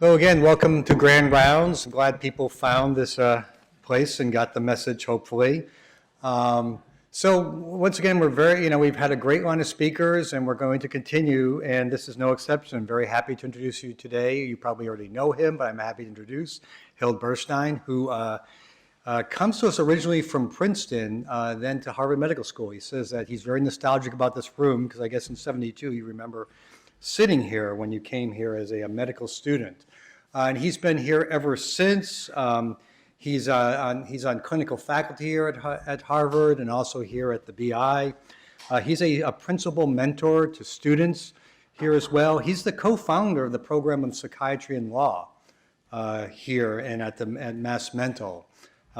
Well, again, welcome to Grand Rounds. I'm glad people found this place and got the message, hopefully. So once again, we've had a great line of speakers and we're going to continue, and this is no exception. I'm very happy to introduce you today. You probably already know him, but I'm happy to introduce Hild Bernstein, who comes to us originally from Princeton, then to Harvard Medical School. He says that he's very nostalgic about this room because I guess in '72 you remember sitting here when you came here as a medical student. And he's been here ever since. He's on clinical faculty here at Harvard and also here at the BI. He's a principal mentor to students here as well. He's the co-founder of the program of Psychiatry and Law here and at Mass Mental.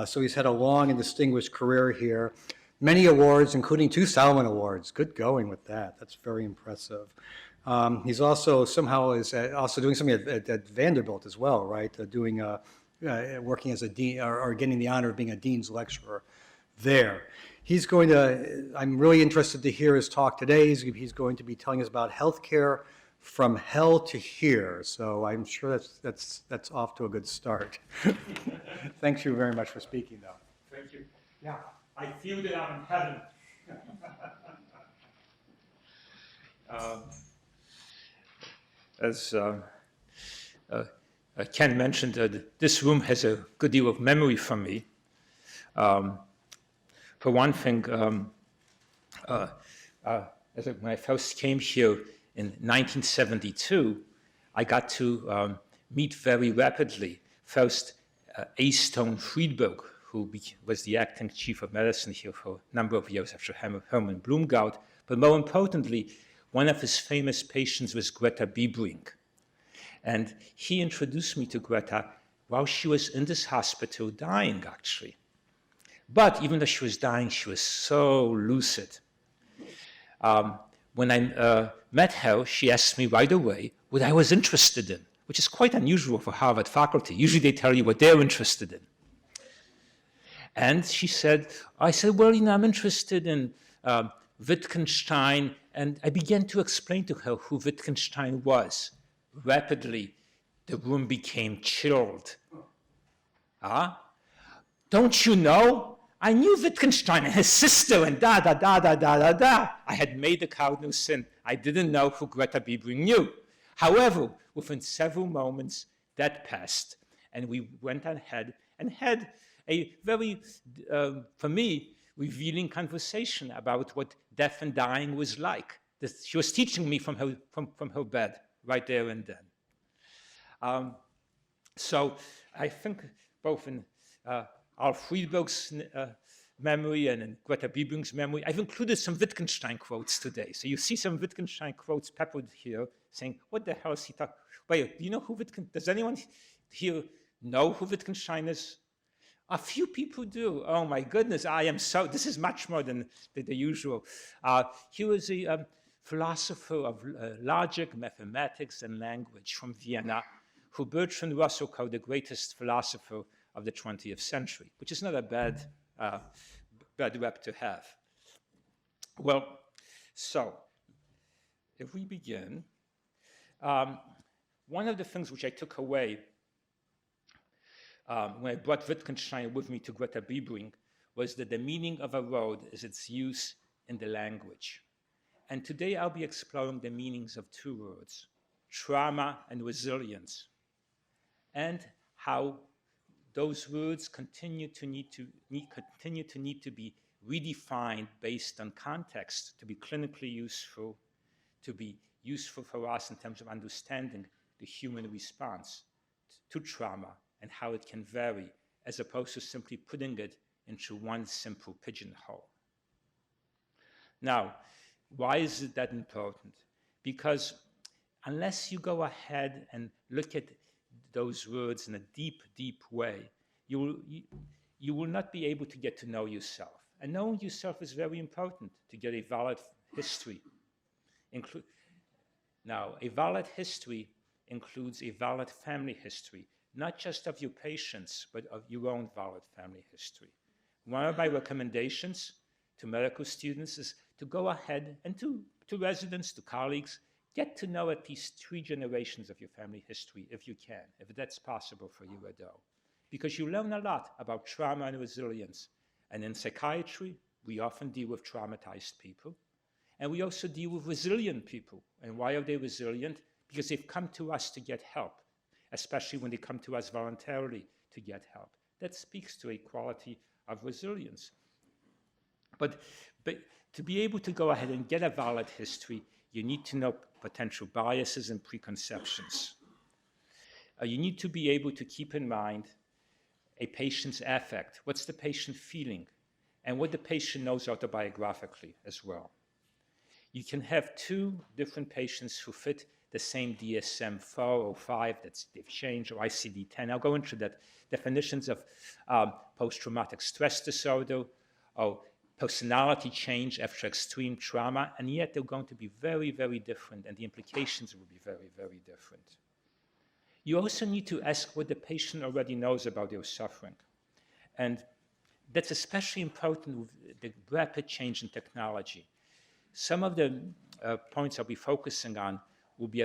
So he's had a long and distinguished career here. Many awards, including 2 Salomon Awards. Good going with that. That's very impressive. He's also also doing something at Vanderbilt as well, right? Working as a dean or getting the honor of being a dean's lecturer there. I'm really interested to hear his talk today. He's going to be telling us about healthcare from hell to here. So I'm sure that's off to a good start. Thank you very much for speaking, though. Thank you. Yeah, I feel that I'm in heaven. As Ken mentioned, this room has a good deal of memory for me. For one thing, when I first came here in 1972, I got to meet very rapidly first A. Stone Friedberg, who was the acting chief of medicine here for a number of years after Herman Blumgart, but more importantly, one of his famous patients was Greta Biebrink. And he introduced me to Greta while she was in this hospital dying, actually. But even though she was dying, she was so lucid. When I met her, she asked me right away what I was interested in, which is quite unusual for Harvard faculty. Usually they tell you what they're interested in. And I said, well, I'm interested in Wittgenstein. And I began to explain to her who Wittgenstein was. Rapidly, the room became chilled. Don't you know? I knew Wittgenstein and his sister and da. I had made the cardinal sin. I didn't know who Greta Biebrink knew. However, within several moments, that passed. And we went ahead and had a very, for me, revealing conversation about what death and dying was like. She was teaching me from her bed right there and then. So I think both in Al Friedberg's memory and in Greta Biebrink's memory, I've included some Wittgenstein quotes today. So you see some Wittgenstein quotes peppered here saying, what the hell is he talking? Wait, do you know who Wittgenstein, does anyone here know who Wittgenstein is? A few people do. Oh my goodness, this is much more than the usual. He was a philosopher of logic, mathematics, and language from Vienna, who Bertrand Russell called the greatest philosopher of the 20th century, which is not a bad rep to have. Well, so if we begin, one of the things which I took away when I brought Wittgenstein with me to Greta Biebrink was that the meaning of a road is its use in the language. And today I'll be exploring the meanings of 2 words, trauma and resilience, and how those words continue to need to be redefined based on context to be clinically useful, to be useful for us in terms of understanding the human response to trauma and how it can vary, as opposed to simply putting it into one simple pigeonhole. Now, why is it that important? Because unless you go ahead and look at those words in a deep, deep way, you will not be able to get to know yourself. And knowing yourself is very important to get a valid history. Now, a valid history includes a valid family history, not just of your patients, but of your own valid family history. One of my recommendations to medical students is to go ahead and to residents, to colleagues, get to know at least 3 generations of your family history if you can, if that's possible for you at all. Because you learn a lot about trauma and resilience. And in psychiatry, we often deal with traumatized people. And we also deal with resilient people. And why are they resilient? Because they've come to us to get help, especially when they come to us voluntarily to get help. That speaks to a quality of resilience. But to be able to go ahead and get a valid history, you need to know potential biases and preconceptions. You need to be able to keep in mind a patient's affect. What's the patient feeling? And what the patient knows autobiographically as well. You can have 2 different patients who fit the same DSM-4 or 5 they've changed, or ICD-10. I'll go into that definitions of post-traumatic stress disorder or personality change after extreme trauma, and yet they're going to be very, very different, and the implications will be very, very different. You also need to ask what the patient already knows about their suffering. And that's especially important with the rapid change in technology. Some of the points I'll be focusing on will be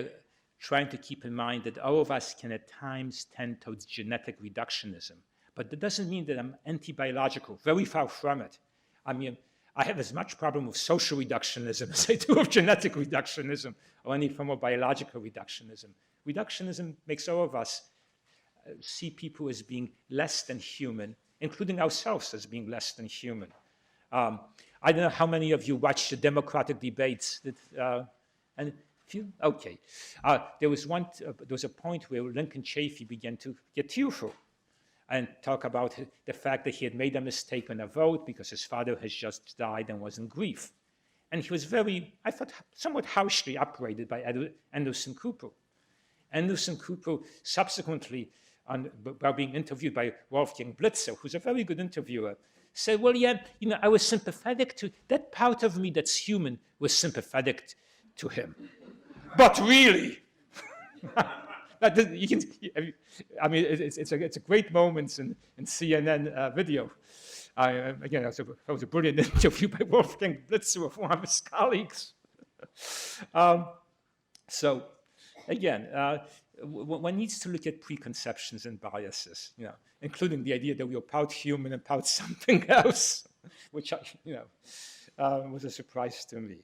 trying to keep in mind that all of us can at times tend towards genetic reductionism. But that doesn't mean that I'm anti-biological, very far from it. I mean, I have as much problem with social reductionism as I do with genetic reductionism or any form of biological reductionism. Reductionism makes all of us see people as being less than human, including ourselves as being less than human. I don't know how many of you watched the Democratic debates. Okay. There was a point where Lincoln Chafee began to get tearful and talk about the fact that he had made a mistake on a vote because his father has just died and was in grief. And he was very, I thought, somewhat harshly upbraided by Anderson Cooper. Anderson Cooper subsequently, while being interviewed by Wolfgang Blitzer, who's a very good interviewer, said, well, yeah, I was sympathetic to, that part of me that's human was sympathetic to him. But really, you can, I mean, it's a great moment in CNN video. Again, that was a brilliant interview by Wolfgang Blitzer with one of his colleagues. So, again, one needs to look at preconceptions and biases, including the idea that we are part human and part something else, which was a surprise to me.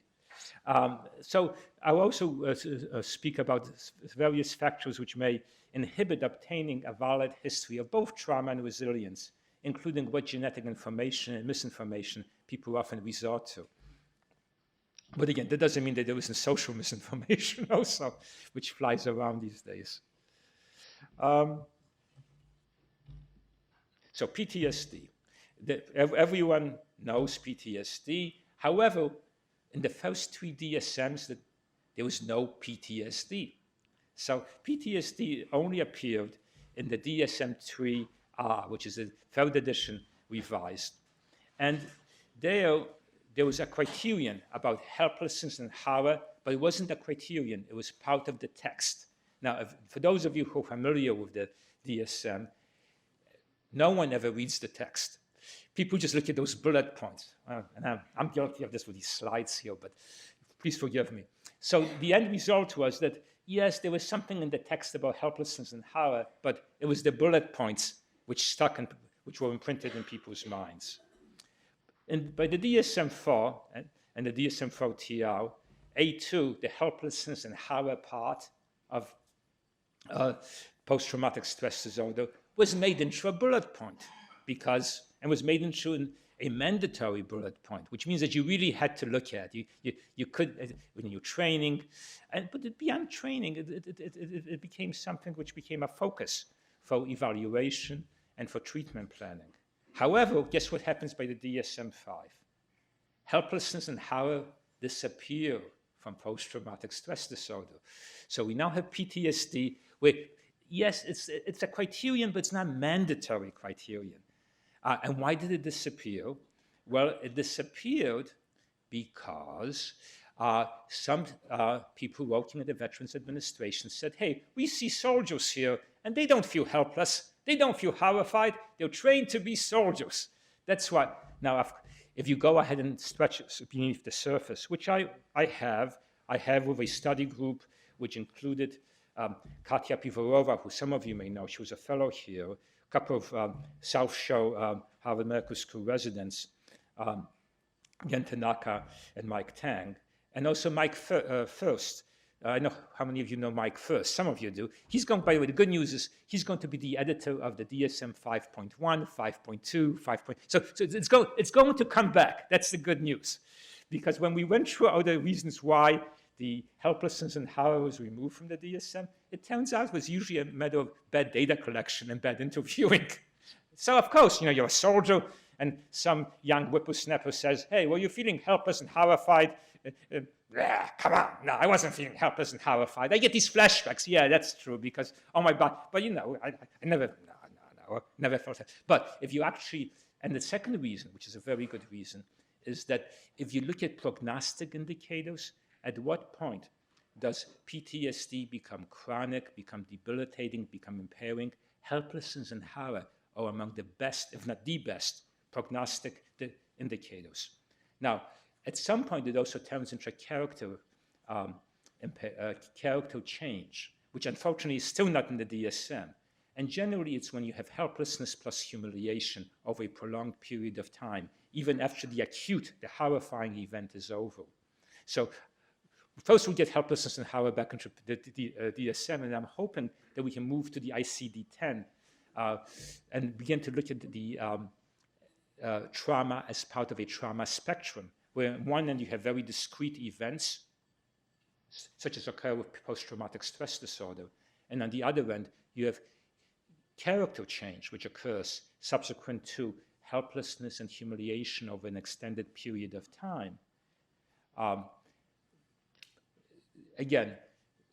So I'll also speak about various factors which may inhibit obtaining a valid history of both trauma and resilience, including what genetic information and misinformation people often resort to. But again, that doesn't mean that there isn't social misinformation also, which flies around these days. So PTSD. Everyone knows PTSD. However, in the first 3 DSMs, there was no PTSD. So PTSD only appeared in the DSM-3R, which is the 3rd edition revised. And there was a criterion about helplessness and horror, but it wasn't a criterion. It was part of the text. Now, for those of you who are familiar with the DSM, no one ever reads the text. People just look at those bullet points. And I'm guilty of this with these slides here, but please forgive me. So the end result was that, yes, there was something in the text about helplessness and horror, but it was the bullet points which stuck and which were imprinted in people's minds. And by the DSM-4 and the DSM-4 TR, A2, the helplessness and horror part of post-traumatic stress disorder, was made into a bullet point and was made into a mandatory bullet point, which means that you really had to look at. You could, when you're training, but beyond training, it became something which became a focus for evaluation and for treatment planning. However, guess what happens by the DSM-5? Helplessness and horror disappear from post-traumatic stress disorder. So we now have PTSD, where, yes, it's a criterion, but it's not a mandatory criterion. And why did it disappear? Well, it disappeared because some people working at the Veterans Administration said, hey, we see soldiers here, and they don't feel helpless. They don't feel horrified. They're trained to be soldiers. That's what. Now, if you go ahead and stretch beneath the surface, which I have, I have with a study group which included Katya Pivorova, who some of you may know. She was a fellow here, a couple of South Shore Harvard Medical School residents, Yen Tanaka and Mike Tang, and also Mike First. I know how many of you know Mike First. Some of you do. He's going, by the way, the good news is he's going to be the editor of the DSM 5.1, 5.2, 5. So it's going to come back. That's the good news. Because when we went through all the reasons why the helplessness and horror was removed from the DSM, it turns out it was usually a matter of bad data collection and bad interviewing. So of course, you're a soldier, and some young whippersnapper says, hey, well, you're feeling helpless and horrified. Come on, no, I wasn't feeling helpless and horrified. I get these flashbacks. Yeah, that's true, because, oh my God, but I never, never felt that. But if you actually, and the second reason, which is a very good reason, is that if you look at prognostic indicators, at what point does PTSD become chronic, become debilitating, become impairing? Helplessness and horror are among the best, if not the best, prognostic indicators. Now, at some point, it also turns into a character change, which unfortunately is still not in the DSM. And generally, it's when you have helplessness plus humiliation over a prolonged period of time, even after the acute, the horrifying event is over. So first, we get helplessness and horror back into the DSM, and I'm hoping that we can move to the ICD-10 and begin to look at the trauma as part of a trauma spectrum, where on one end you have very discrete events, such as occur with post-traumatic stress disorder, and on the other end you have character change, which occurs subsequent to helplessness and humiliation over an extended period of time. Again,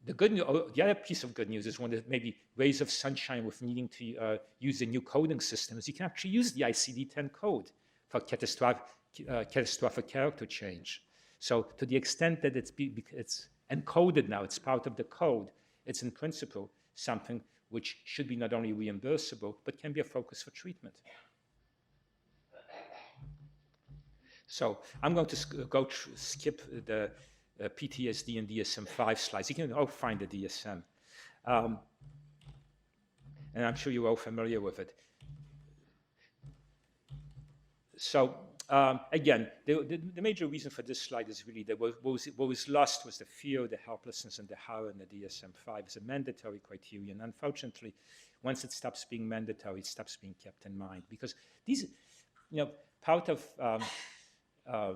the other piece of good news is one that maybe rays of sunshine with needing to use the new coding system is you can actually use the ICD-10 code for catastrophic character change. So to the extent that it's encoded now, it's part of the code, it's in principle something which should be not only reimbursable, but can be a focus for treatment. So I'm going to skip the PTSD and DSM-5 slides. You can all find the DSM. And I'm sure you're all familiar with it. So again, the major reason for this slide is really that what was lost was the fear, the helplessness, and the horror in the DSM-5 as a mandatory criterion. Unfortunately, once it stops being mandatory, it stops being kept in mind. Because these, part of a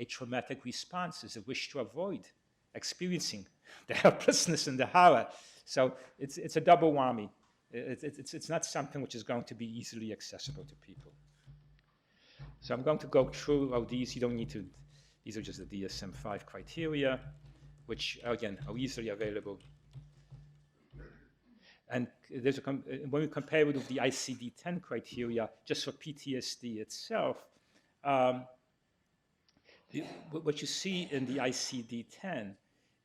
traumatic response is a wish to avoid experiencing the helplessness and the horror. So it's a double whammy. It's not something which is going to be easily accessible to people. So I'm going to go through all these. You don't need to, these are just the DSM-5 criteria, which again are easily available. And when we compare it with the ICD-10 criteria, just for PTSD itself, what you see in the ICD-10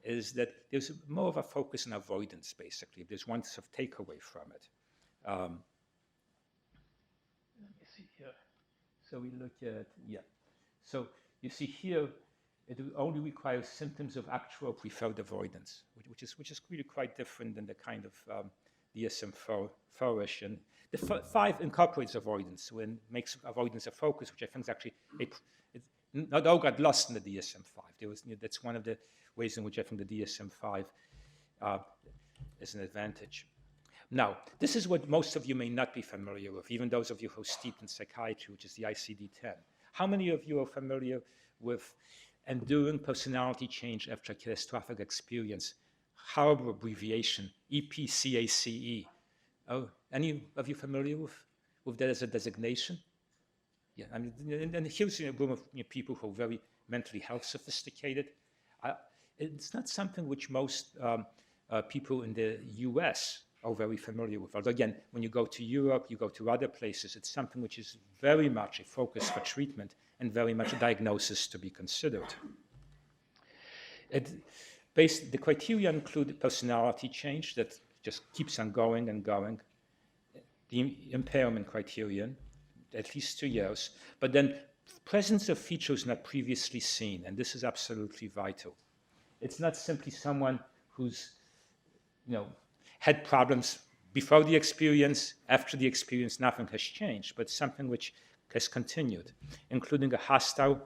is that there's more of a focus on avoidance, basically. There's one sort of takeaway from it. Let me see here. So we look at, So you see here, it only requires symptoms of actual preferred avoidance, which is really quite different than the kind of DSM-4-ish. And the 5 incorporates avoidance, and makes avoidance a focus, which I think is actually not all got lost in the DSM-5. That's one of the ways in which I think the DSM-5 is an advantage. Now, this is what most of you may not be familiar with, even those of you who are steeped in psychiatry, which is the ICD-10. How many of you are familiar with enduring personality change after a catastrophic experience? Horrible abbreviation, EPCACE. Oh, any of you familiar with that as a designation? Yeah, I mean, and here's a room of people who are very mentally health sophisticated. It's not something which most people in the US are very familiar with. Although again, when you go to Europe, you go to other places, it's something which is very much a focus for treatment and very much a diagnosis to be considered. The criteria include personality change that just keeps on going and going, the impairment criterion, at least 2 years, but then presence of features not previously seen, and this is absolutely vital. It's not simply someone who's, had problems before the experience, after the experience, nothing has changed, but something which has continued, including a hostile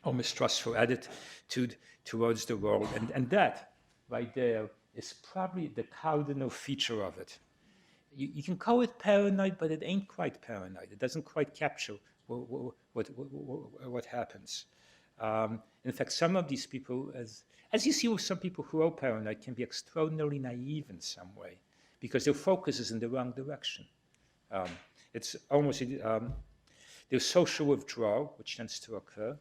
or mistrustful attitude towards the world. And that, right there, is probably the cardinal feature of it. You can call it paranoid, but it ain't quite paranoid. It doesn't quite capture what happens. In fact, some of these people, as you see with some people who are paranoid, can be extraordinarily naive in some way because their focus is in the wrong direction. It's almost there's social withdrawal, which tends to occur.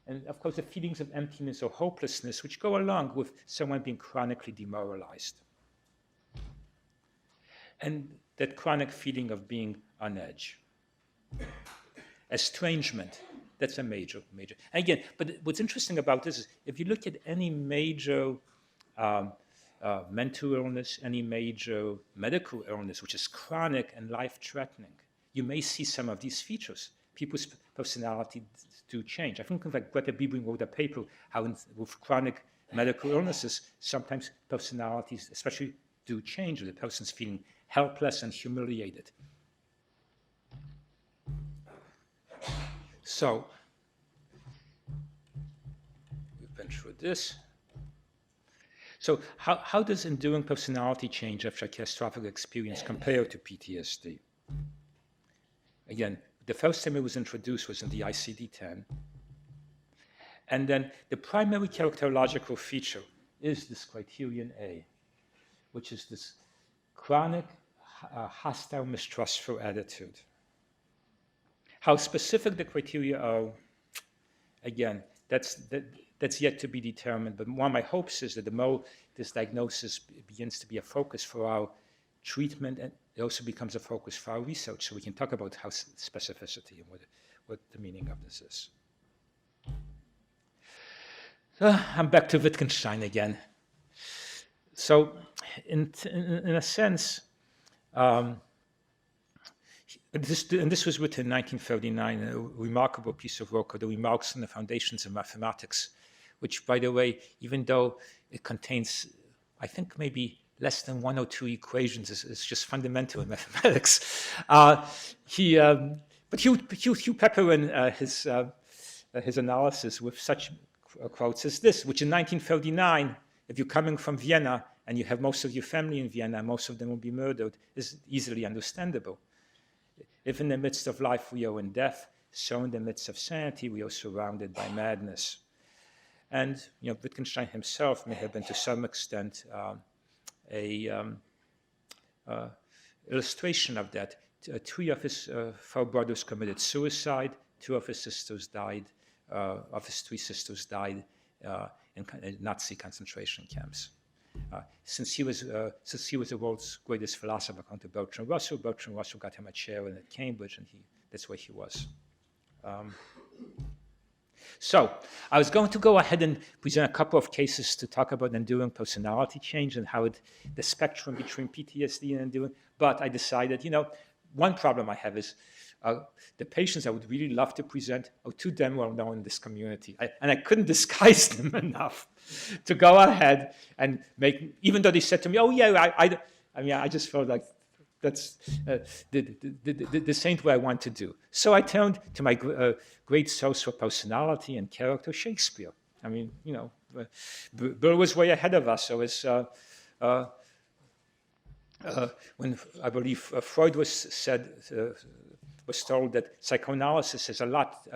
And of course, the feelings of emptiness or hopelessness, which go along with someone being chronically demoralized. And that chronic feeling of being on edge. Estrangement, that's a major. And again, but what's interesting about this is if you look at any major mental illness, any major medical illness, which is chronic and life-threatening, you may see some of these features. People's personality do change. I think, in fact, Greta Biebring wrote a paper how with chronic medical illnesses, sometimes personalities, especially, do change. The person's feeling helpless and humiliated. So, we've been through this. So how does enduring personality change after a catastrophic experience compare to PTSD? Again, the first time it was introduced was in the ICD-10. And then the primary characterological feature is this criterion A, which is this chronic, hostile, mistrustful attitude. How specific the criteria are, again, that's yet to be determined. But one of my hopes is that the more this diagnosis begins to be a focus for our treatment, and it also becomes a focus for our research, so we can talk about how specificity and what the meaning of this is. So I'm back to Wittgenstein again. So in a sense, this was written in 1939, a remarkable piece of work, The Remarks on the Foundations of Mathematics, which, by the way, even though it contains, I think, maybe less than one or two equations, is just fundamental in mathematics. But Hugh Pepper in his analysis with such quotes as this, which in 1939, if you're coming from Vienna and you have most of your family in Vienna, most of them will be murdered, is easily understandable. If in the midst of life we are in death, so in the midst of sanity we are surrounded by madness. And Wittgenstein himself may have been to some extent illustration of that. Three of his four brothers committed suicide. Two of his sisters died. Of his three sisters died in Nazi concentration camps. Since he was the world's greatest philosopher, according to Bertrand Russell got him a chair at Cambridge, and that's where he was. So I was going to go ahead and present a couple of cases to talk about enduring personality change and how the spectrum between PTSD and enduring, but I decided, one problem I have is the patients I would really love to present are too damn well known in this community. And I couldn't disguise them enough to go ahead and make, even though they said to me, oh yeah, I just felt like that's this ain't what I want to do. So I turned to my great source for personality and character, Shakespeare. I mean, Bill was way ahead of us. So it's, when I believe Freud was told that psychoanalysis has a lot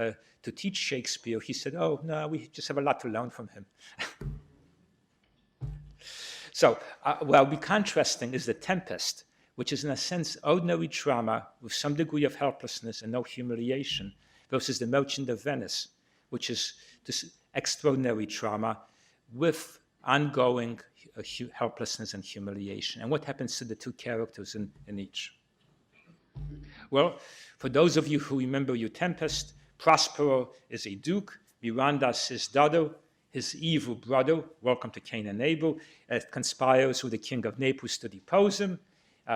to teach Shakespeare, he said, oh, no, we just have a lot to learn from him. So what I'll be contrasting is The Tempest, which is in a sense ordinary trauma with some degree of helplessness and no humiliation, versus The Merchant of Venice, which is this extraordinary trauma with ongoing helplessness and humiliation. And what happens to the two characters in each? Well, for those of you who remember your Tempest, Prospero is a duke, Miranda's his daughter, his evil brother, welcome to Cain and Abel, conspires with the king of Naples to depose him.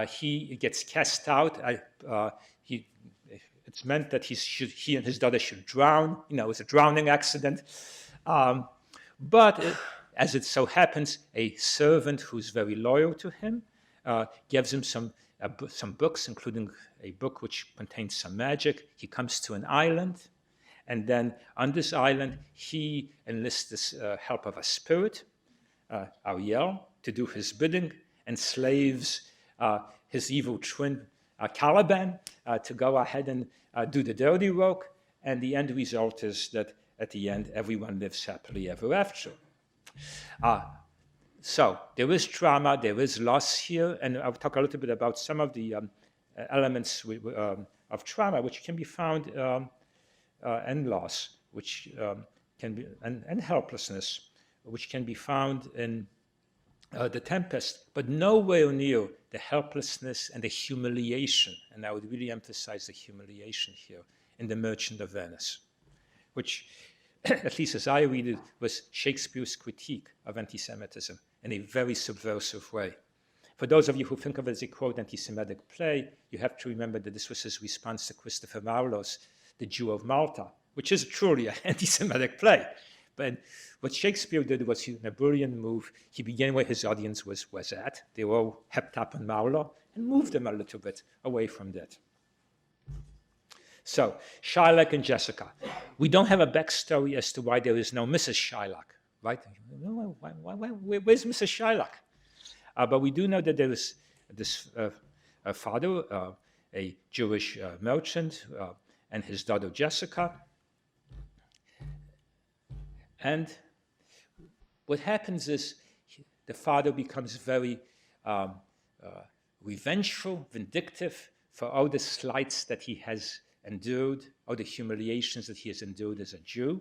He gets cast out. It's meant that he and his daughter should drown. You know, it was a drowning accident. But as it so happens, a servant who's very loyal to him gives him some books, including a book which contains some magic. He comes to an island, and then on this island, he enlists the help of a spirit, Ariel, to do his bidding, enslaves his evil twin, Caliban, to go ahead and do the dirty work, and the end result is that at the end, everyone lives happily ever after. So there is trauma, there is loss here, and I'll talk a little bit about some of the elements of trauma which can be found, and loss, which can be, and helplessness, which can be found in The Tempest, but nowhere near the helplessness and the humiliation, and I would really emphasize the humiliation here, in The Merchant of Venice, which, at least as I read it, was Shakespeare's critique of anti-Semitism in a very subversive way. For those of you who think of it as a, quote, anti-Semitic play, you have to remember that this was his response to Christopher Marlowe's The Jew of Malta, which is truly an anti-Semitic play. But what Shakespeare did was, in a brilliant move, he began where his audience was at. They were all hepped up on Marlowe, and moved them a little bit away from that. So, Shylock and Jessica. We don't have a backstory as to why there is no Mrs. Shylock, right? Where's Mrs. Shylock? But we do know that there is this father, a Jewish merchant, and his daughter Jessica. And what happens is the father becomes very revengeful, vindictive for all the slights that he has endured, all the humiliations that he has endured as a Jew.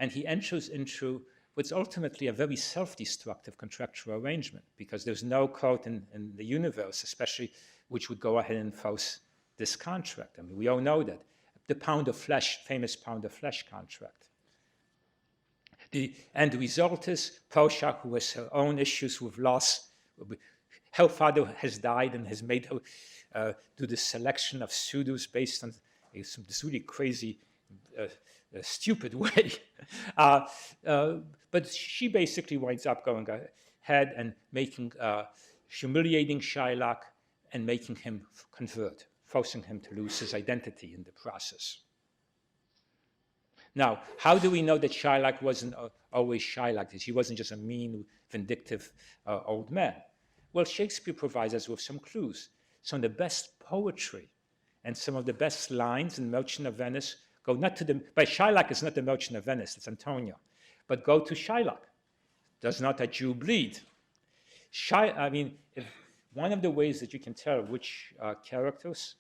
And he enters into what's ultimately a very self-destructive contractual arrangement, because there's no court in the universe, especially, which would go ahead and enforce this contract. I mean, we all know that. The pound of flesh, famous pound of flesh contract. The end result is Portia, who has her own issues with loss, her father has died and has made her do this selection of suitors based on this really crazy, stupid way. But she basically winds up going ahead and making, humiliating Shylock and making him convert, forcing him to lose his identity in the process. Now, how do we know that Shylock wasn't always Shylock? That he wasn't just a mean, vindictive old man? Well, Shakespeare provides us with some clues. Some of the best poetry and some of the best lines in Merchant of Venice go not to the, but Shylock is not the Merchant of Venice, it's Antonio, but go to Shylock. Does not a Jew bleed? If one of the ways that you can tell which characters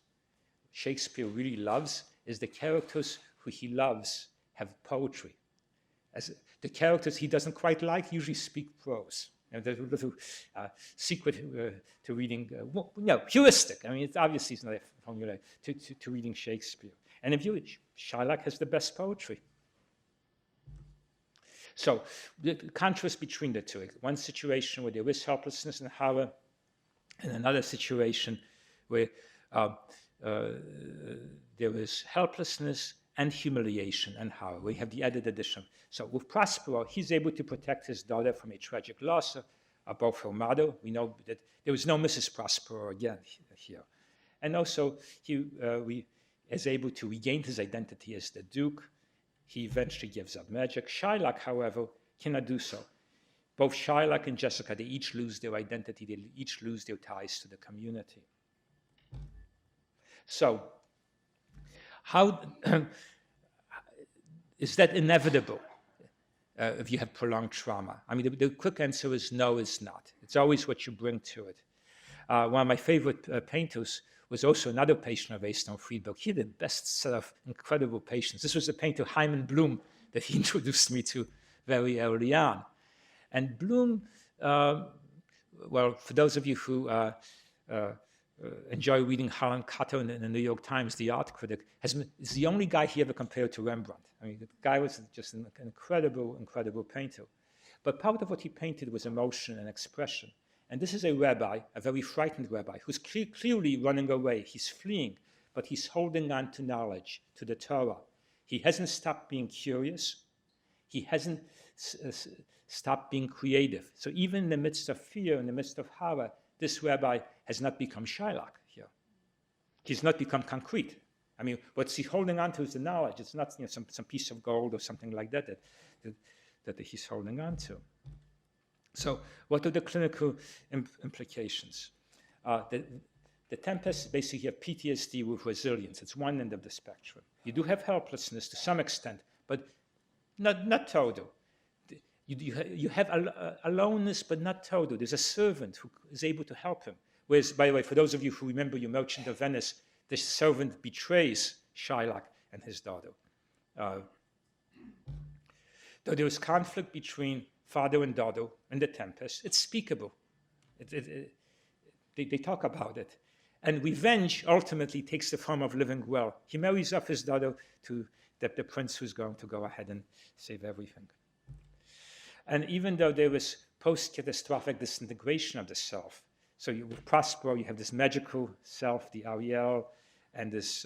Shakespeare really loves is the characters who he loves have poetry. As the characters he doesn't quite like usually speak prose. And there's a little secret to reading, heuristic. I mean, it's obviously it's not a formula to reading Shakespeare. And if you, Shylock has the best poetry. So the contrast between the two. One situation where there is helplessness and horror, and another situation where there is helplessness and humiliation and horror. We have the added addition. So with Prospero, he's able to protect his daughter from a tragic loss of both her mother. We know that there was no Mrs. Prospero again here. And also, he is able to regain his identity as the Duke. He eventually gives up magic. Shylock, however, cannot do so. Both Shylock and Jessica, they each lose their identity. They each lose their ties to the community. So, how is that inevitable if you have prolonged trauma? I mean, the quick answer is no, it's not. It's always what you bring to it. One of my favorite painters was also another patient of A. Stone Friedberg. He had the best set of incredible patients. This was the painter Hyman Bloom that he introduced me to very early on. And Bloom, well, for those of you who enjoy reading Harlan Cotter in the New York Times, the art critic, is the only guy he ever compared to Rembrandt. I mean, the guy was just an incredible, incredible painter. But part of what he painted was emotion and expression. And this is a rabbi, a very frightened rabbi, who's clearly running away. He's fleeing but he's holding on to knowledge, to the Torah. He hasn't stopped being curious. He hasn't stopped being creative. So even in the midst of fear, in the midst of horror, this rabbi has not become Shylock here. He's not become concrete. I mean, what's he holding on to is the knowledge. It's not some piece of gold or something like that that he's holding on to. So what are the clinical implications? The tempests basically have PTSD with resilience. It's one end of the spectrum. You do have helplessness to some extent, but not total. You have aloneness, but not total. There's a servant who is able to help him. Whereas, by the way, for those of you who remember your Merchant of Venice, the servant betrays Shylock and his daughter. Though there is conflict between father and daughter in the Tempest, it's speakable. They talk about it. And revenge ultimately takes the form of living well. He marries off his daughter to the prince who's going to go ahead and save everything. And even though there was post-catastrophic disintegration of the self, so with Prospero, you have this magical self, the Ariel, and this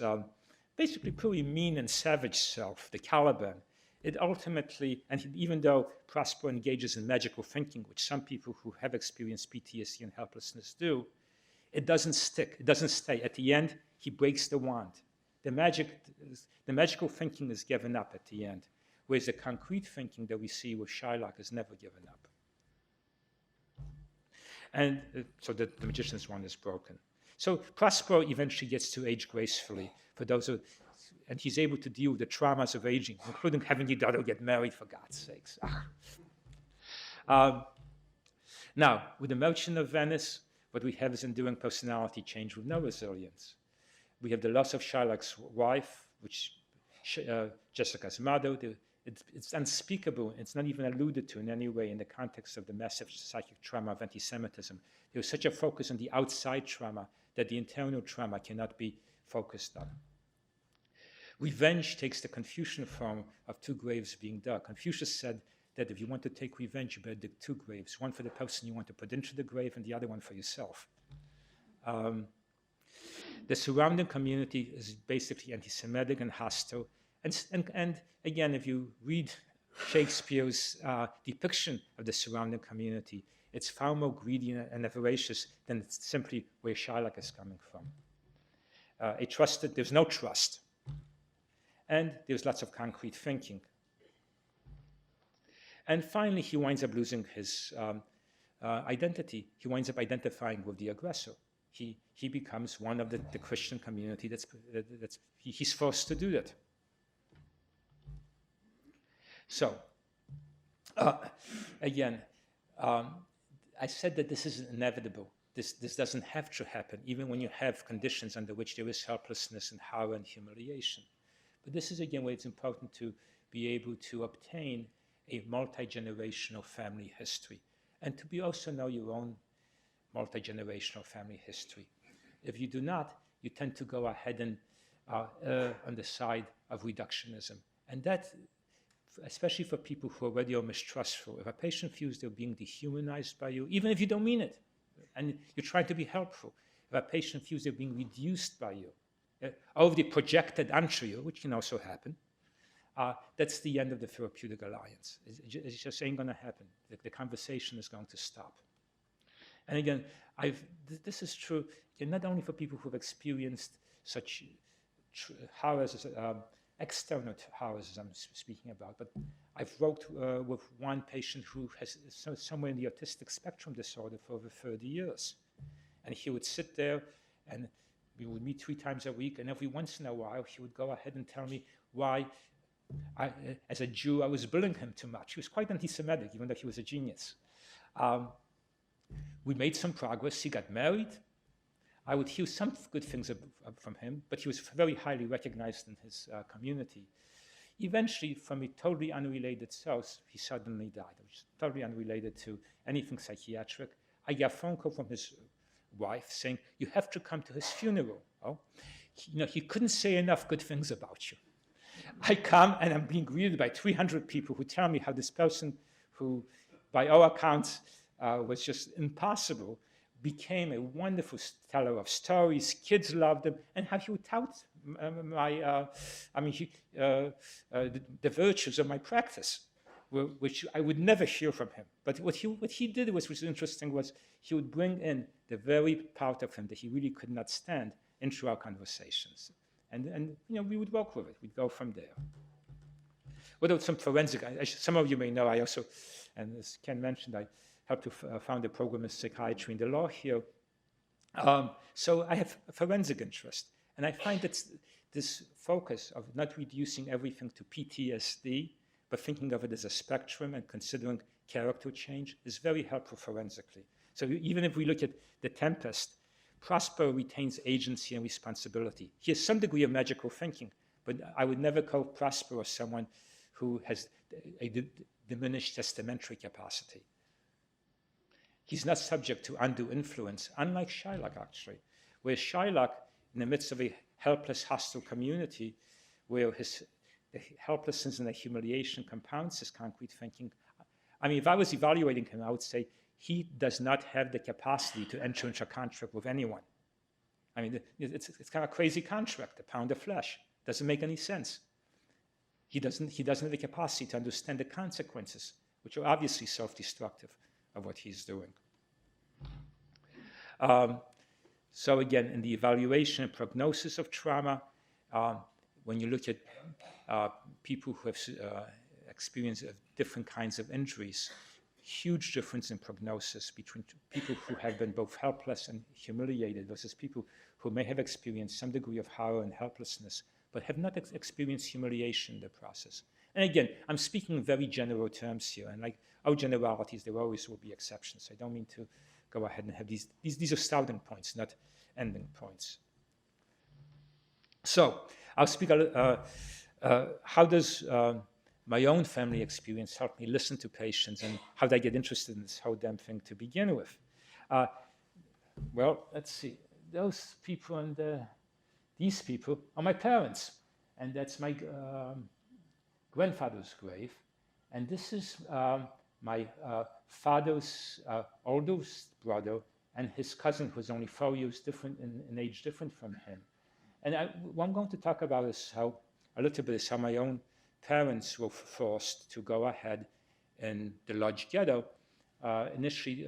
basically pretty mean and savage self, the Caliban. It ultimately, and even though Prospero engages in magical thinking, which some people who have experienced PTSD and helplessness do, it doesn't stick, it doesn't stay. At the end, he breaks the wand. The magical thinking is given up at the end, whereas the concrete thinking that we see with Shylock is never given up. And so the magician's wand is broken. So Prospero eventually gets to age gracefully, and he's able to deal with the traumas of aging, including having your daughter get married, for God's sakes. Now, with the Merchant of Venice, what we have is enduring personality change with no resilience. We have the loss of Shylock's wife, Jessica's mother. It's unspeakable. It's not even alluded to in any way in the context of the massive psychic trauma of anti-Semitism. There's such a focus on the outside trauma that the internal trauma cannot be focused on. Revenge takes the Confucian form of two graves being dug. Confucius said that if you want to take revenge, you better dig two graves, one for the person you want to put into the grave and the other one for yourself. The surrounding community is basically anti-Semitic and hostile. And again, if you read Shakespeare's depiction of the surrounding community, it's far more greedy and voracious than simply where Shylock is coming from. There's no trust. And there's lots of concrete thinking. And finally, he winds up losing his identity. He winds up identifying with the aggressor. He becomes one of the Christian community he's forced to do that. So, again, I said that this is inevitable. This doesn't have to happen, even when you have conditions under which there is helplessness and horror and humiliation. But this is, again, where it's important to be able to obtain a multi-generational family history and to also know your own multi-generational family history. If you do not, you tend to go ahead and on the side of reductionism. And that, especially for people who already are mistrustful, if a patient feels they're being dehumanized by you, even if you don't mean it, and you're trying to be helpful, if a patient feels they're being reduced by you, overly projected onto you, which can also happen, that's the end of the therapeutic alliance. It's just ain't going to happen. The conversation is going to stop. And again, this is true not only for people who have experienced such horrors, external horrors as I'm speaking about, but I've worked with one patient who has somewhere in the autistic spectrum disorder for over 30 years. And he would sit there and we would meet 3 times a week, and every once in a while he would go ahead and tell me why, as a Jew, I was bullying him too much. He was quite anti-Semitic, even though he was a genius. We made some progress. He got married. I would hear some good things from him, but he was very highly recognized in his community. Eventually, from a totally unrelated source, he suddenly died. It was totally unrelated to anything psychiatric. I got a phone call from his wife saying, "You have to come to his funeral." Oh, he couldn't say enough good things about you. I come and I'm being greeted by 300 people who tell me how this person who, by all accounts, was just impossible, became a wonderful teller of stories. Kids loved him, and how he would tout the virtues of my practice, which I would never hear from him. But what he did was interesting was he would bring in the very part of him that he really could not stand into our conversations, and we would work with it. We'd go from there. Without some forensic, some of you may know, I also, and as Ken mentioned, I helped to found a program in psychiatry in the law here. So I have a forensic interest. And I find that this focus of not reducing everything to PTSD, but thinking of it as a spectrum and considering character change is very helpful forensically. So even if we look at the Tempest, Prosper retains agency and responsibility. He has some degree of magical thinking, but I would never call Prosper as someone who has a diminished testamentary capacity. He's not subject to undue influence, unlike Shylock, actually, where Shylock, in the midst of a helpless, hostile community, where the helplessness and the humiliation compounds his concrete thinking. I mean, if I was evaluating him, I would say he does not have the capacity to enter into a contract with anyone. I mean, it's kind of a crazy contract, a pound of flesh. Doesn't make any sense. He doesn't have the capacity to understand the consequences, which are obviously self-destructive of what he's doing. So again, in the evaluation and prognosis of trauma, when you look at people who have experienced different kinds of injuries, huge difference in prognosis between people who have been both helpless and humiliated versus people who may have experienced some degree of horror and helplessness, but have not experienced humiliation in the process. And again, I'm speaking in very general terms here, and like our generalities, there always will be exceptions. I don't mean to go ahead and have these are starting points, not ending points. So I'll speak how does my own family experience help me listen to patients, and how did I get interested in this whole damn thing to begin with? Well, let's see. Those people and these people are my parents, and that's my grandfather's grave, and this is my father's oldest brother and his cousin, who's only 4 years different in age different from him. And what I'm going to talk about is how my own parents were forced to go ahead in the Lodge ghetto, initially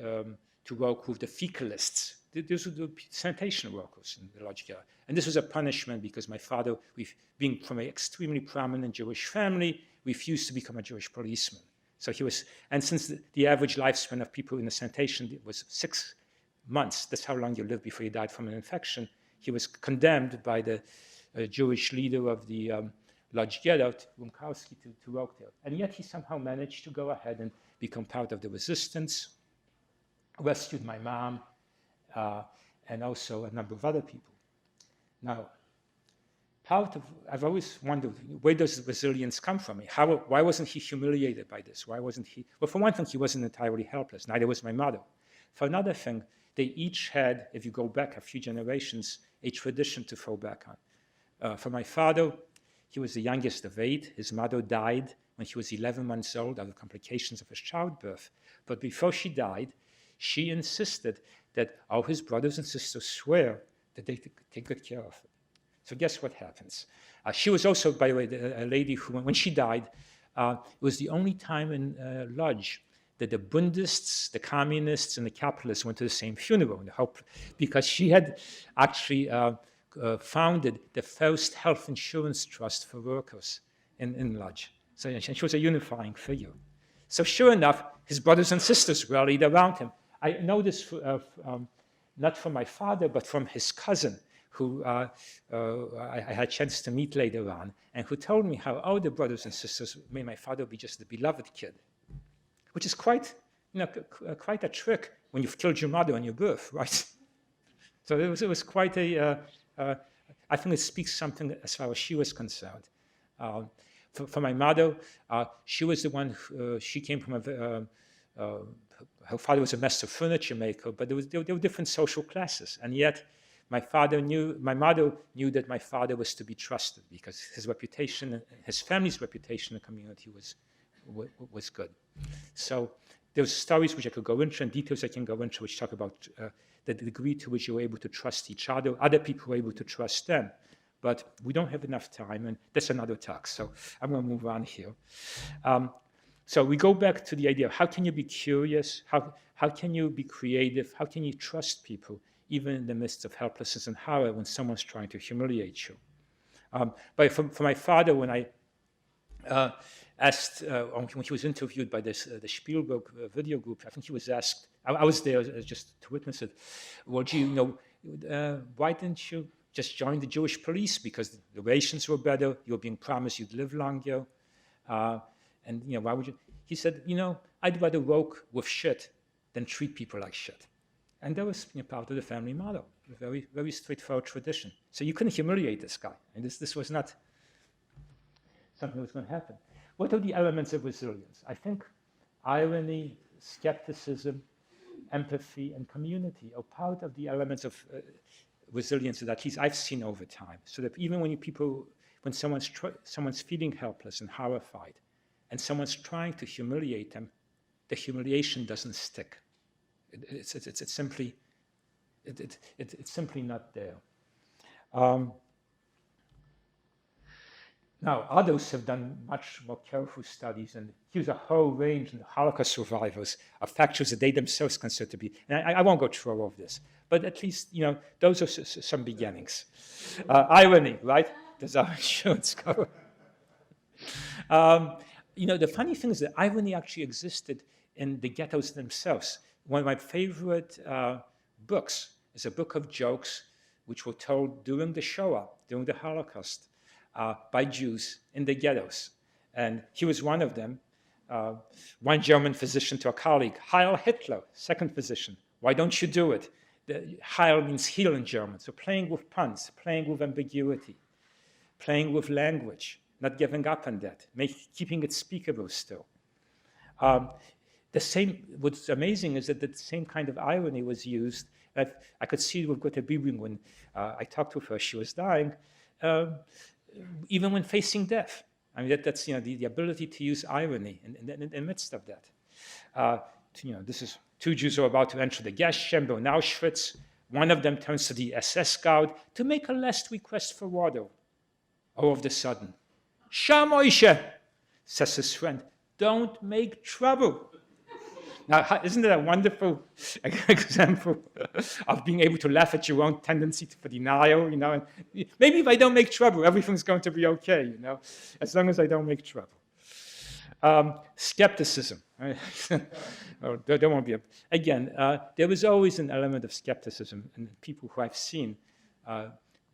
to work with the fecalists. These were the sanitation workers in the Lodge ghetto. And this was a punishment because my father, being from an extremely prominent Jewish family, refused to become a Jewish policeman. So he was, and since the average lifespan of people in the sanitation was 6 months, that's how long you live before you died from an infection, he was condemned by the Jewish leader of the Lodge ghetto, Rumkowski, to work there. And yet he somehow managed to go ahead and become part of the resistance, rescued my mom, and also a number of other people. Now, I've always wondered, where does resilience come from? Why wasn't he humiliated by this? Why wasn't he? Well, for one thing, he wasn't entirely helpless. Neither was my mother. For another thing, they each had, if you go back a few generations, a tradition to fall back on. For my father, he was the youngest of 8. His mother died when he was 11 months old out of complications of his childbirth. But before she died, she insisted that all his brothers and sisters swear that they take good care of it. So guess what happens? She was also, by the way, a lady who, when she died, it was the only time in Lodge that the Bundists, the communists, and the capitalists went to the same funeral, because she had actually founded the first health insurance trust for workers in Lodge. So she was a unifying figure. So sure enough, his brothers and sisters rallied around him. I know this not from my father, but from his cousin, who I had a chance to meet later on, and who told me how all the brothers and sisters made my father be just the beloved kid, which is quite a trick when you've killed your mother on your birth, right? So it was quite I think it speaks something as far as she was concerned. For my mother, she was the one, she came from her father was a master furniture maker, but there were different social classes, and yet my mother knew that my father was to be trusted because his reputation, his family's reputation in the community was good. So There's stories which I could go into and details I can go into which talk about the degree to which you're able to trust each other people are able to trust them. But we don't have enough time, and that's another talk, so I'm going to move on here. So we go back to the idea of how can you be curious, how can you be creative, how can you trust people, even in the midst of helplessness and horror when someone's trying to humiliate you. But for my father, when I asked, when he was interviewed by the Spielberg video group, I think he was asked, I was there just to witness it, well, why didn't you just join the Jewish police because the rations were better, you were being promised you'd live longer, and why would you? He said, I'd rather work with shit than treat people like shit. And that was part of the family model, a very, very straightforward tradition. So you couldn't humiliate this guy. And this was not something that was going to happen. What are the elements of resilience? I think irony, skepticism, empathy, and community are part of the elements of resilience that at least I've seen over time. So that even when someone's feeling helpless and horrified, and someone's trying to humiliate them, the humiliation doesn't stick. It's simply not there. Now, others have done much more careful studies, and here's a whole range of Holocaust survivors of factors that they themselves consider to be, and I won't go through all of this, but at least, those are some beginnings. Irony, right? Does our insurance cover? The funny thing is that irony actually existed in the ghettos themselves. One of my favorite books is a book of jokes which were told during the Shoah, during the Holocaust, by Jews in the ghettos. And he was one of them. One German physician to a colleague, Heil Hitler, second physician, why don't you do it? Heil means heal in German, so playing with puns, playing with ambiguity, playing with language, not giving up on that, keeping it speakable still. What's amazing is that the same kind of irony was used. I could see with Greta Biebring when I talked to her, she was dying, even when facing death. I mean, that's the ability to use irony in the midst of that. This is two Jews who are about to enter the gas chamber in Auschwitz. One of them turns to the SS guard to make a last request for water. All of a sudden, Shamoishe, says his friend, don't make trouble. Now, isn't that a wonderful example of being able to laugh at your own tendency for denial, and maybe if I don't make trouble, everything's going to be okay, as long as I don't make trouble. Skepticism. There won't be again, there was always an element of skepticism in people who I've seen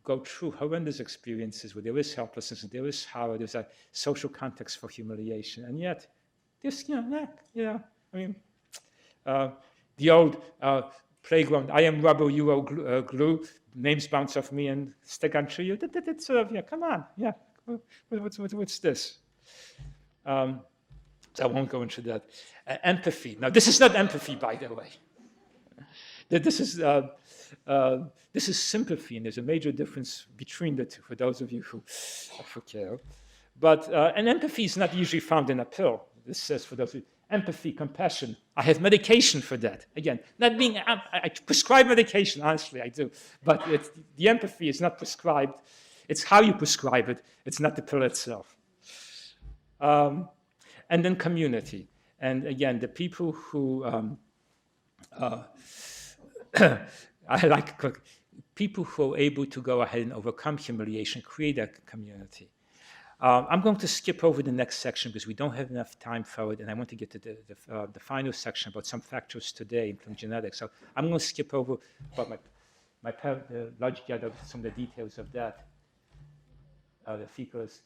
go through horrendous experiences where there is helplessness, and there is horror, there's a social context for humiliation, and yet there's, the old playground, I am rubber, you are glue, names bounce off me and stick onto you. That's sort of, come on, what's this? So I won't go into that. Empathy. Now, this is not empathy, by the way. This is sympathy, and there's a major difference between the two, for those of you who care. But, and empathy is not usually found in a pill. This says, for those of you, empathy, compassion. I have medication for that. Again, not being, I prescribe medication, honestly, I do. But the empathy is not prescribed. It's how you prescribe it. It's not the pill itself. And then community. And again, the people who, I like people who are able to go ahead and overcome humiliation, create a community. I'm going to skip over the next section because we don't have enough time for it, and I want to get to the final section about some factors today, including genetics. So I'm going to skip over about the large gather, some of the details of that. The fecals,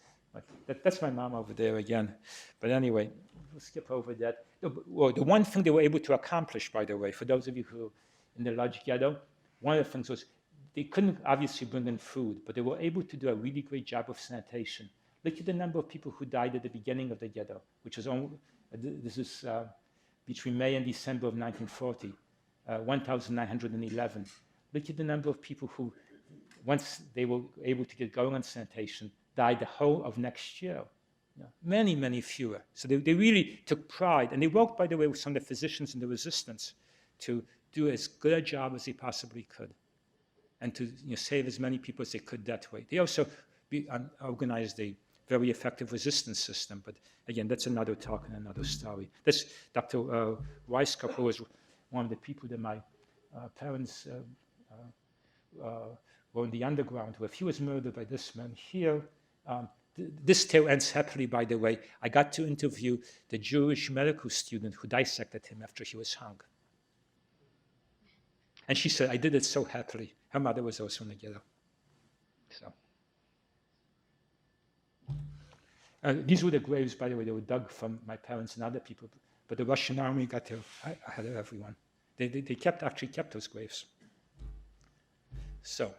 that's my mom over there again. But anyway, we'll skip over that. Well, the one thing they were able to accomplish, by the way, for those of you who in the large ghetto, one of the things was they couldn't obviously bring in food, but they were able to do a really great job of sanitation. Look at the number of people who died at the beginning of the ghetto, which was this is between May and December of 1940, 1,911. Look at the number of people who, once they were able to get going on sanitation, died the whole of next year. Many, many fewer. So they really took pride. And they worked, by the way, with some of the physicians in the resistance to do as good a job as they possibly could and to save as many people as they could that way. They also organized a very effective resistance system. But again, that's another talk and another story. This Dr. Weisskopf, who was one of the people that my parents were in the underground with. He was murdered by this man here. This tale ends happily, by the way. I got to interview the Jewish medical student who dissected him after he was hung. And she said, I did it so happily. Her mother was also in the ghetto. So. These were the graves, by the way, they were dug from my parents and other people. But the Russian army got there ahead of everyone. They actually kept those graves. So,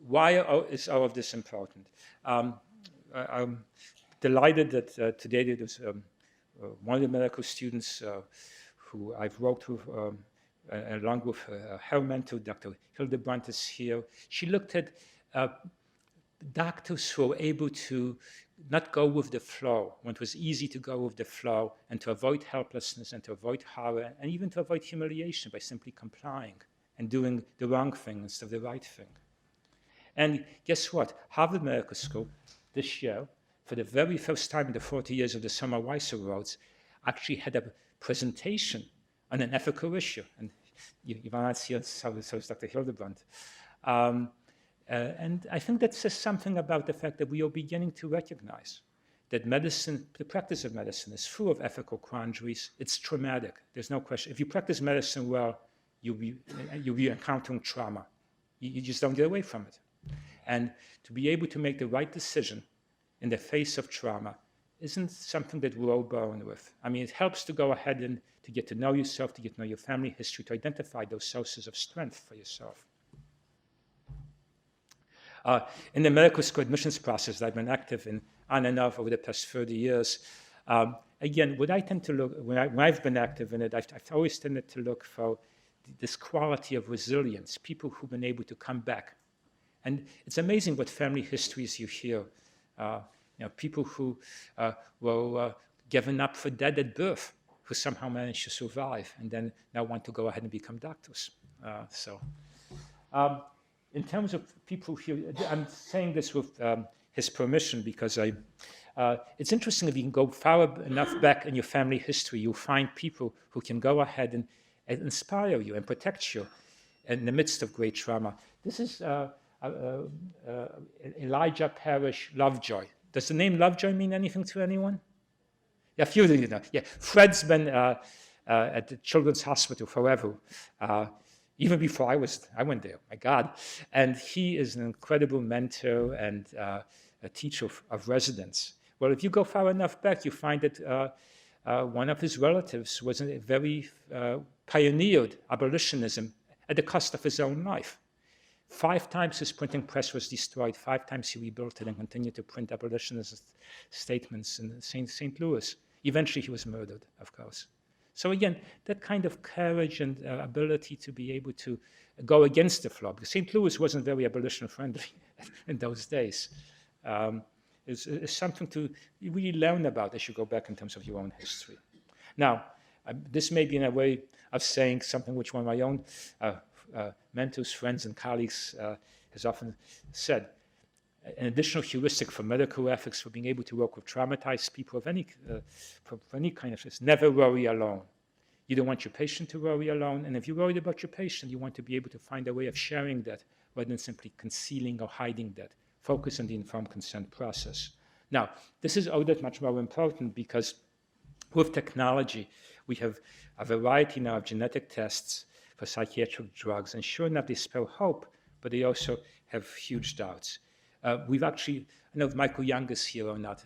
why is all of this important? I'm delighted that today there was one of the medical students who I've worked with, along with her mentor, Dr. Hildebrandt is here. She looked at doctors who were able to not go with the flow, when it was easy to go with the flow, and to avoid helplessness and to avoid horror, and even to avoid humiliation by simply complying and doing the wrong thing instead of the right thing. And guess what? Harvard Medical School this year, for the very first time in the 40 years of the Semmelweis Awards, actually had a presentation on an ethical issue. And Ivana here, so is Dr. Hildebrandt. And I think that says something about the fact that we are beginning to recognize that medicine, the practice of medicine, is full of ethical quandaries. It's traumatic. There's no question. If you practice medicine well, you'll be encountering trauma. You just don't get away from it. And to be able to make the right decision in the face of trauma isn't something that we're all born with. I mean, it helps to go ahead and to get to know yourself, to get to know your family history, to identify those sources of strength for yourself. In the medical school admissions process that I've been active in on and off over the past 30 years, again, what I tend to look, when I've been active in it, I've always tended to look for this quality of resilience, people who've been able to come back. And it's amazing what family histories you hear. People who were given up for dead at birth, who somehow managed to survive and then now want to go ahead and become doctors. In terms of people here, I'm saying this with his permission because it's interesting if you can go far enough back in your family history, you'll find people who can go ahead and inspire you and protect you in the midst of great trauma. This is Elijah Parrish Lovejoy. Does the name Lovejoy mean anything to anyone? Yeah, a few of you know. Yeah, Fred's been at the Children's Hospital forever. Even before I went there, my God. And he is an incredible mentor and a teacher of residents. Well, if you go far enough back, you find that one of his relatives was a very pioneered abolitionism at the cost of his own life. 5 times his printing press was destroyed. 5 times he rebuilt it and continued to print abolitionist statements in St. Louis. Eventually, he was murdered, of course. So again, that kind of courage and ability to be able to go against the flow, because St. Louis wasn't very abolition-friendly in those days, is something to really learn about as you go back in terms of your own history. Now, this may be in a way of saying something which one of my own mentors, friends, and colleagues has often said. An additional heuristic for medical ethics, for being able to work with traumatized people of any kind of this, never worry alone. You don't want your patient to worry alone, and if you're worried about your patient, you want to be able to find a way of sharing that rather than simply concealing or hiding that. Focus on the informed consent process. Now, this is all that much more important because with technology, we have a variety now of genetic tests for psychiatric drugs, and sure enough, they spell hope, but they also have huge doubts. We've actually, I know if Michael Young is here or not.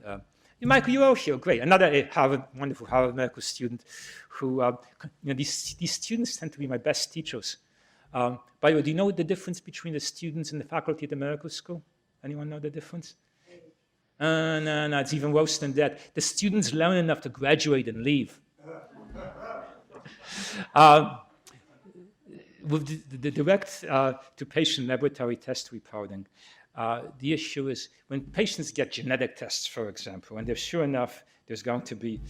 Michael, you're all here, great. Another wonderful Harvard medical student who, these students tend to be my best teachers. By the way, do you know the difference between the students and the faculty at the medical school? Anyone know the difference? No, it's even worse than that. The students learn enough to graduate and leave. With the direct to patient laboratory test reporting, The issue is when patients get genetic tests, for example, and sure enough, there's going to be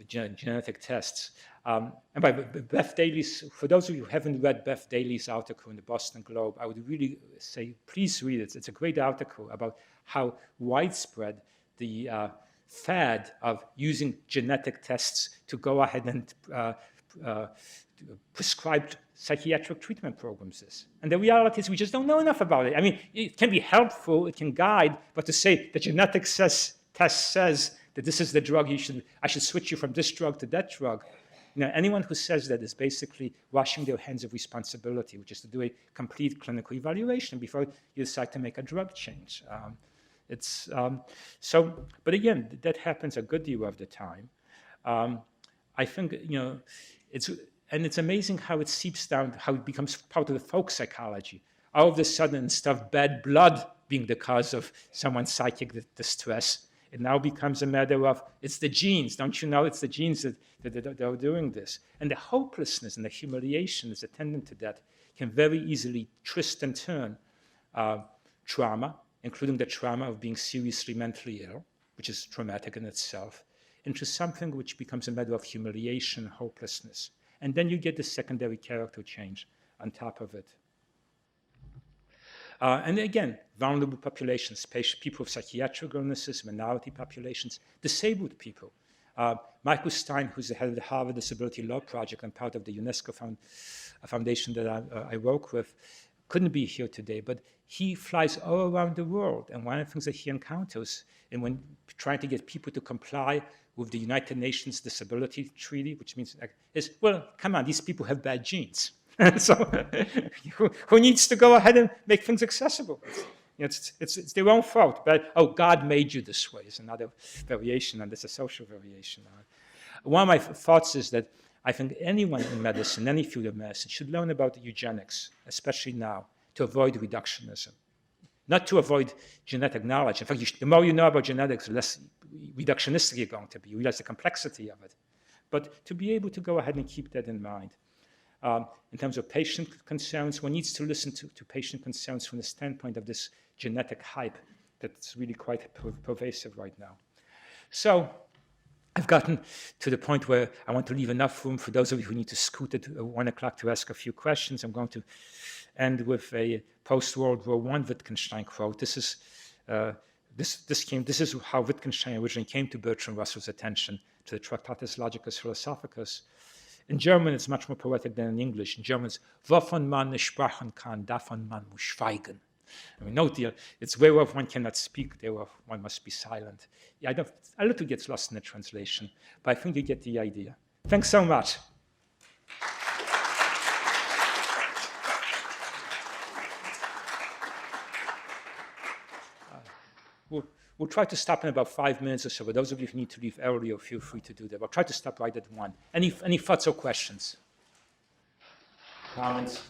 genetic tests. And by Beth Daly's, for those of you who haven't read Beth Daly's article in the Boston Globe, I would really say, please read it. It's a great article about how widespread the fad of using genetic tests to go ahead and prescribe psychiatric treatment programs is. And the reality is we just don't know enough about it. I mean, it can be helpful, it can guide, but to say the genetic test says that this is the drug I should switch you from this drug to that drug. You know, anyone who says that is basically washing their hands of responsibility, which is to do a complete clinical evaluation before you decide to make a drug change. But again, that happens a good deal of the time. I think, you know, it's amazing how it seeps down, how it becomes part of the folk psychology. All of a sudden, instead of bad blood being the cause of someone's psychic distress, it now becomes a matter of, it's the genes. Don't you know it's the genes that are doing this? And the hopelessness and the humiliation that's attendant to that can very easily twist and turn trauma, including the trauma of being seriously mentally ill, which is traumatic in itself, into something which becomes a matter of humiliation and hopelessness. And then you get the secondary character change on top of it. And again, vulnerable populations, people with psychiatric illnesses, minority populations, disabled people. Michael Stein, who's the head of the Harvard Disability Law Project and part of the UNESCO foundation that I work with, couldn't be here today, but he flies all around the world. And one of the things that he encounters, and when trying to get people to comply with the United Nations Disability Treaty, which means, is, well, come on, these people have bad genes. So who needs to go ahead and make things accessible? It's their own fault. But, oh, God made you this way is another variation on this, a social variation. One of my thoughts is that I think anyone in medicine, any field of medicine, should learn about eugenics, especially now, to avoid reductionism. Not to avoid genetic knowledge. In fact, the more you know about genetics, the less reductionistic you're going to be. You realize the complexity of it. But to be able to go ahead and keep that in mind. In terms of patient concerns, one needs to listen to patient concerns from the standpoint of this genetic hype that's really quite pervasive right now. So I've gotten to the point where I want to leave enough room for those of you who need to scoot at 1 o'clock to ask a few questions. I'm going to end with a post-World War I Wittgenstein quote. This is how Wittgenstein originally came to Bertrand Russell's attention, to the Tractatus Logicus Philosophicus. In German, it's much more poetic than in English. In German, it's wovon man nicht sprechen kann, davon man muss schweigen. I mean, note the, it's whereof one cannot speak, thereof one must be silent. Yeah, a little gets lost in the translation, but I think you get the idea. Thanks so much. We'll try to stop in about 5 minutes or so, but those of you who need to leave earlier, feel free to do that. We'll try to stop right at 1. Any thoughts or questions? Comments?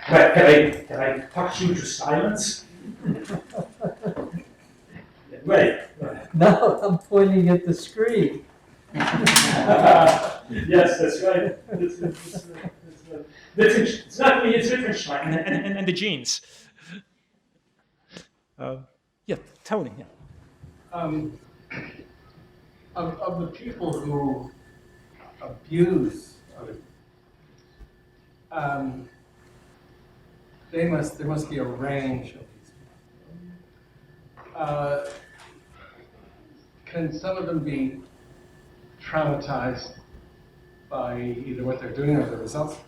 Can I touch you to silence? Wait. No, I'm pointing at the screen. Yes, that's right. That's right. It's not me, it's Wittgenstein and the genes. Yeah, Tony. Yeah. Of the people who abuse, there must be a range of these people. Can some of them be traumatized by either what they're doing or the results?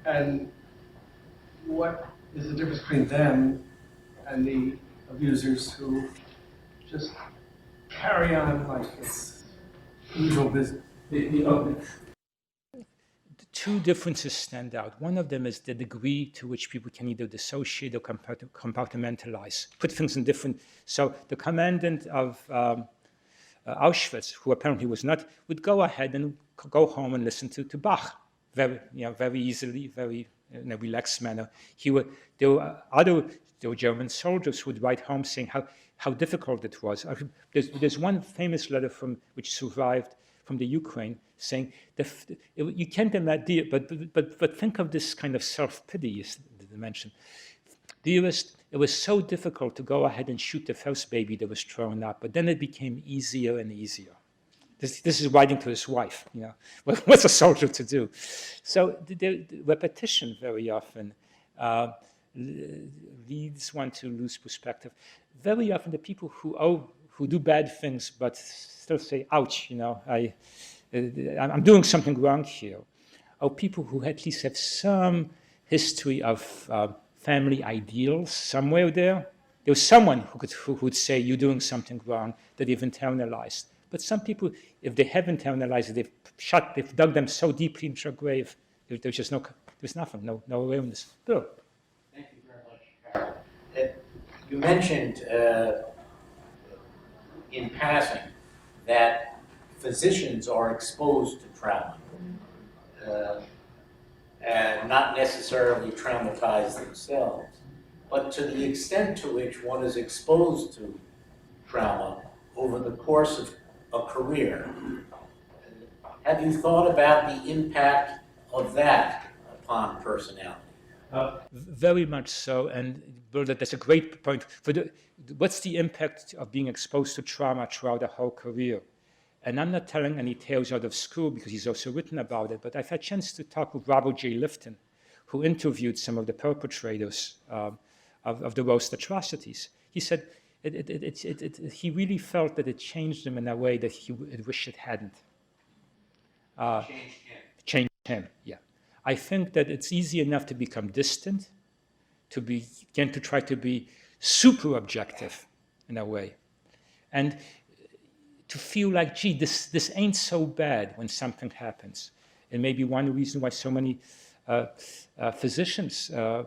And what is the difference between them and the abusers who just carry on like it's usual business? The two differences stand out. One of them is the degree to which people can either dissociate or compartmentalize, put things in different. So the commandant of Auschwitz, who apparently was not, would go ahead and go home and listen to Bach very easily, very in a relaxed manner. There were German soldiers who would write home saying how difficult it was. There's one famous letter which survived from the Ukraine saying you can't imagine, but think of this kind of self-pity mention. It was so difficult to go ahead and shoot the first baby that was thrown up, but then it became easier and easier. This is writing to his wife, you know. What's a soldier to do? So the repetition very often leads one to lose perspective. Very often the people who do bad things but still say, ouch, you know, I'm doing something wrong here, are people who at least have some history of family ideals somewhere there. There was someone who would say, you're doing something wrong, that they've internalized. But some people, if they have internalized it, they've dug them so deeply into their grave, there's just there's nothing, no awareness. Bill. Thank you very much, Harold. You mentioned in passing that physicians are exposed to trauma and not necessarily traumatized themselves. But to the extent to which one is exposed to trauma over the course of a career, have you thought about the impact of that upon personality? Very much so, and Bill, that's a great point. What's the impact of being exposed to trauma throughout a whole career? And I'm not telling any tales out of school because he's also written about it, but I've had a chance to talk with Robert J. Lifton, who interviewed some of the perpetrators of the worst atrocities. He said he really felt that it changed him in a way that he wished it hadn't. Changed him, yeah. I think that it's easy enough to become distant, to try to be super objective in a way, and to feel like, gee, this ain't so bad when something happens. And maybe one reason why so many physicians, I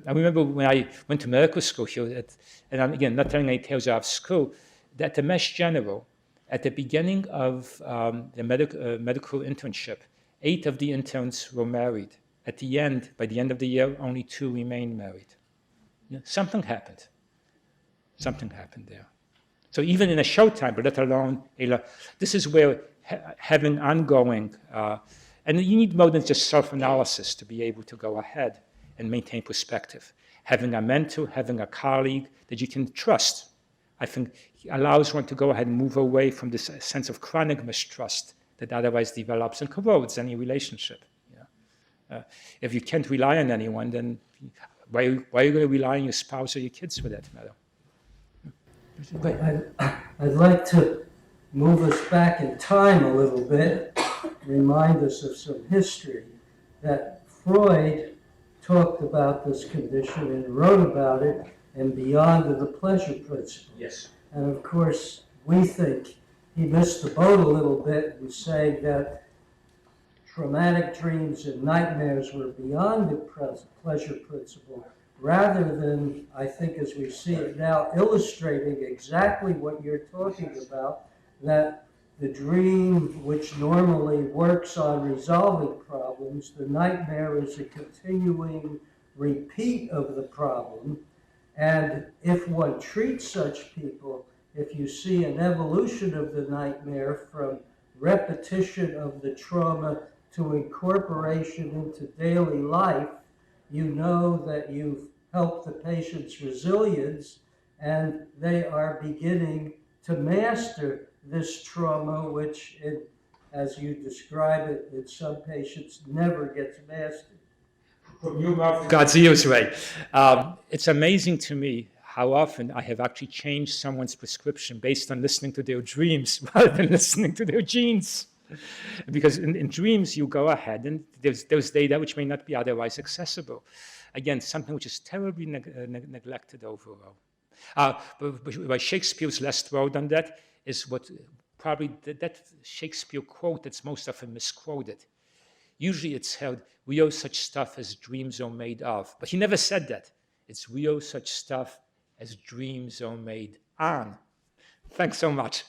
remember when I went to medical school here, and I'm, again, not telling any tales out of school, that the Mesh General, at the beginning of the medical internship, 8 of the interns were married. At the end, by the end of the year, only 2 remained married. You know, something happened. Something happened there. So even in a showtime, but let alone, this is where having ongoing, and you need more than just self-analysis to be able to go ahead and maintain perspective. Having a mentor, having a colleague that you can trust, I think allows one to go ahead and move away from this sense of chronic mistrust that otherwise develops and corrodes any relationship. Yeah? If you can't rely on anyone, then why are you going to rely on your spouse or your kids for that matter? I'd like to move us back in time a little bit, remind us of some history. That Freud talked about this condition and wrote about it in Beyond of the Pleasure Principle. Yes. And of course, we think he missed the boat a little bit in saying that traumatic dreams and nightmares were beyond the pleasure principle, rather than, I think as we see it now, illustrating exactly what you're talking about, that the dream, which normally works on resolving problems, the nightmare is a continuing repeat of the problem. And if one treats such people, if you see an evolution of the nightmare from repetition of the trauma to incorporation into daily life, you know that you've helped the patient's resilience and they are beginning to master this trauma, which, as you describe it, in some patients never gets mastered. From your mouth, God's ears, Ray. It's amazing to me how often I have actually changed someone's prescription based on listening to their dreams rather than listening to their genes. Because in dreams, you go ahead and there's data which may not be otherwise accessible. Again, something which is terribly neglected overall. By Shakespeare's last word on that is what probably that Shakespeare quote that's most often misquoted. Usually it's held, we owe such stuff as dreams are made of. But he never said that. It's we owe such stuff as dreams are made on. Thanks so much.